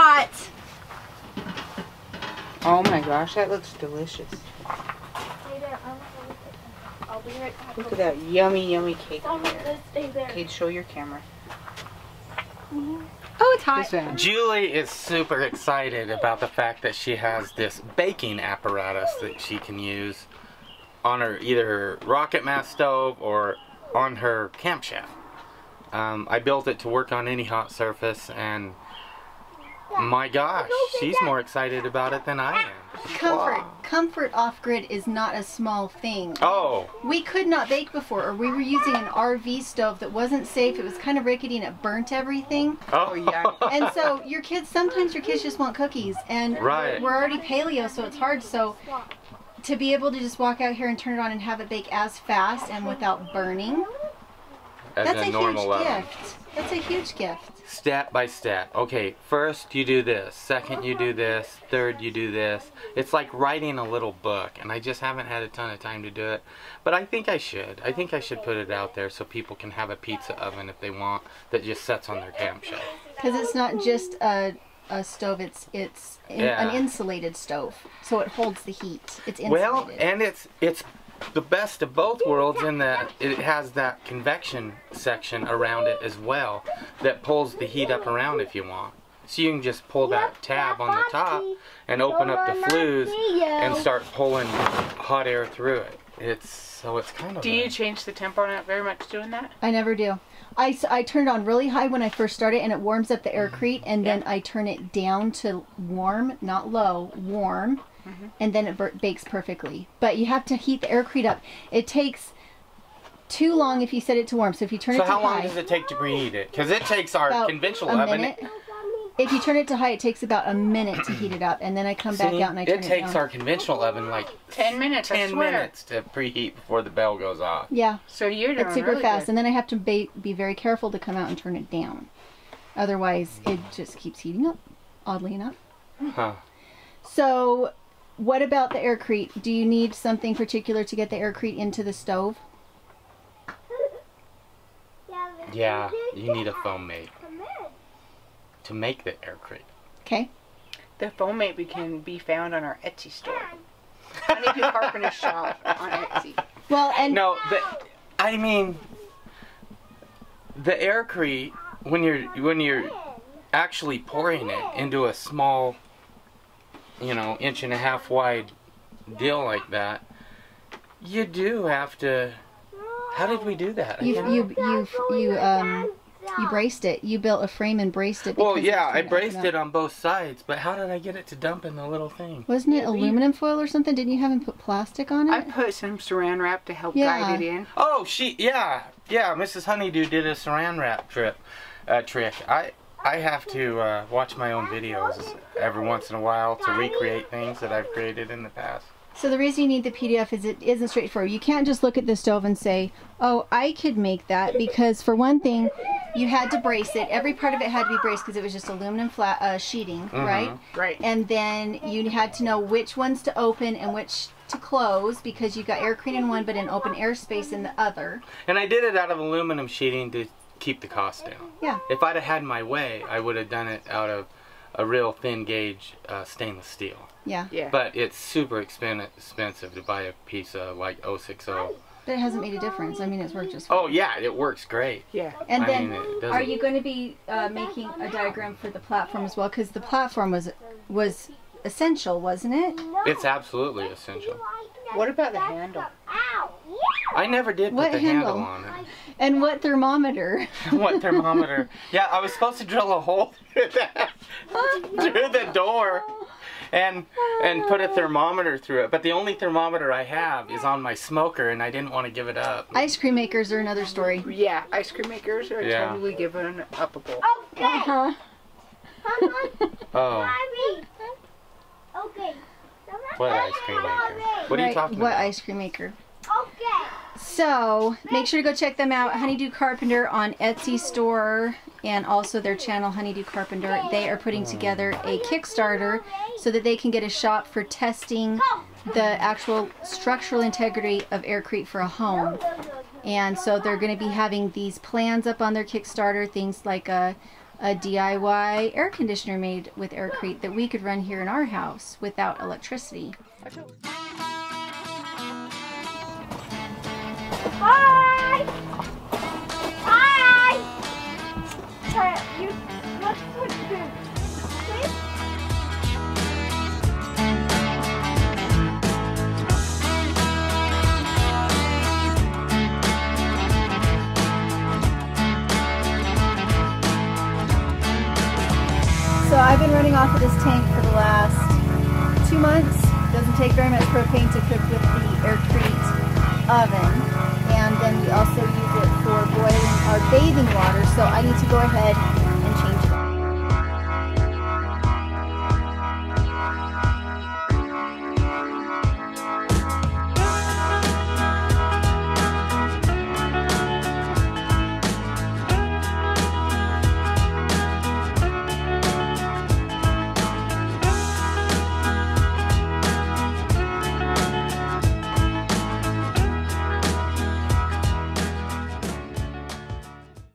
hot. Oh my gosh, that looks delicious. I'll be right back. Look at that yummy, yummy cake. Stay there. Okay, show your camera. Oh, it's hot. Julie is super excited about the fact that she has this baking apparatus that she can use on her either her rocket mass stove or on her camp chef. I built it to work on any hot surface, and my gosh, she's more excited about it than I am. Comfort off-grid is not a small thing. Oh. We could not bake before, or we were using an RV stove that wasn't safe. It was kind of rickety and it burnt everything. Oh, yeah. And so your kids, sometimes your kids just want cookies, and right. we're already paleo, so it's hard. So to be able to just walk out here and turn it on and have it bake as fast and without burning, that's a huge gift. That's a huge gift. Step by step. Okay, first you do this, second you do this, third you do this. It's like writing a little book, and I just haven't had a ton of time to do it. But I think I should. I think I should put it out there so people can have a pizza oven if they want that just sits on their camp shelf. Because it's not just a stove, it's an insulated stove, so it holds the heat. It's insulated. Well, and it's the best of both worlds in that it has that convection section around it as well that pulls the heat up around if you want. So you can just pull that tab on the top and open up the flues and start pulling hot air through it. So it's kind of. Do you change the temp on it very much doing that? I never do. I turn it on really high when I first start it, and it warms up the Aircrete, and then I turn it down to warm, not low, warm. And then it bakes perfectly. But you have to heat the Aircrete up. It takes too long if you set it to warm. So if you turn it to high... So how long does it take to preheat it? Because it takes our conventional oven... If you turn it to high, it takes about a minute to heat it up. And then I come back out and I turn it down. It takes our conventional oven like 10 minutes, 10 minutes to preheat before the bell goes off. Yeah. So you're doing it's super really fast. good. And then I have to be very careful to come out and turn it down. Otherwise, it just keeps heating up, oddly enough. Huh. So... what about the Aircrete? Do you need something particular to get the Aircrete into the stove? Yeah, you need a foam mate to make the Aircrete. Okay. The foam mate can be found on our Etsy store. Honeydew Carpenter Shop on Etsy. Well, and no, I mean the Aircrete when you're actually pouring it into a small, you know, 1.5 wide deal like that, you do have to. How did we do that? You braced it. You built a frame and braced it. Well, yeah, I braced it on both sides, but how did I get it to dump in the little thing? Wasn't it aluminum foil or something? Didn't you have him put plastic on it? I put some saran wrap to help guide it in. Oh, yeah, Mrs. Honeydew did a saran wrap trick. I have to watch my own videos every once in a while to recreate things that I've created in the past. So the reason you need the PDF is it isn't straightforward. You can't just look at the stove and say, oh, I could make that, because for one thing, you had to brace it. Every part of it had to be braced because it was just aluminum flat sheeting, right? Right. And then you had to know which ones to open and which to close, because you got Aircrete in one but an open air space in the other. And I did it out of aluminum sheeting to keep the cost down. Yeah. If I'd have had my way, I would have done it out of a real thin gauge stainless steel. Yeah. But it's super expensive to buy a piece of like 060. But it hasn't made a difference. I mean, it's worked just fine. Oh yeah, it works great. Yeah. And then, are you going to be making a diagram for the platform as well? Because the platform was essential, wasn't it? It's absolutely essential. What about the handle? I never did put the handle on it. And what thermometer? What thermometer? Yeah, I was supposed to drill a hole through the door and put a thermometer through it. But the only thermometer I have is on my smoker, and I didn't want to give it up. Ice cream makers are another story. Yeah, ice cream makers are totally given upable. Okay. Uh-huh. Oh. Okay. What ice cream maker? What are you talking about? What ice cream maker? Okay. So, make sure to go check them out. Honeydew Carpenter on Etsy store, and also their channel, Honeydew Carpenter. They are putting together a Kickstarter so that they can get a shop for testing the actual structural integrity of Aircrete for a home. And so they're going to be having these plans up on their Kickstarter, things like a a DIY air conditioner made with Aircrete that we could run here in our house without electricity. Hi! Hi! Sorry, let's switch boots. Please? So I've been running off of this tank for the last 2 months. Doesn't take very much propane to cook with the Aircrete oven. And then we also use it for boiling our bathing water. So I need to go ahead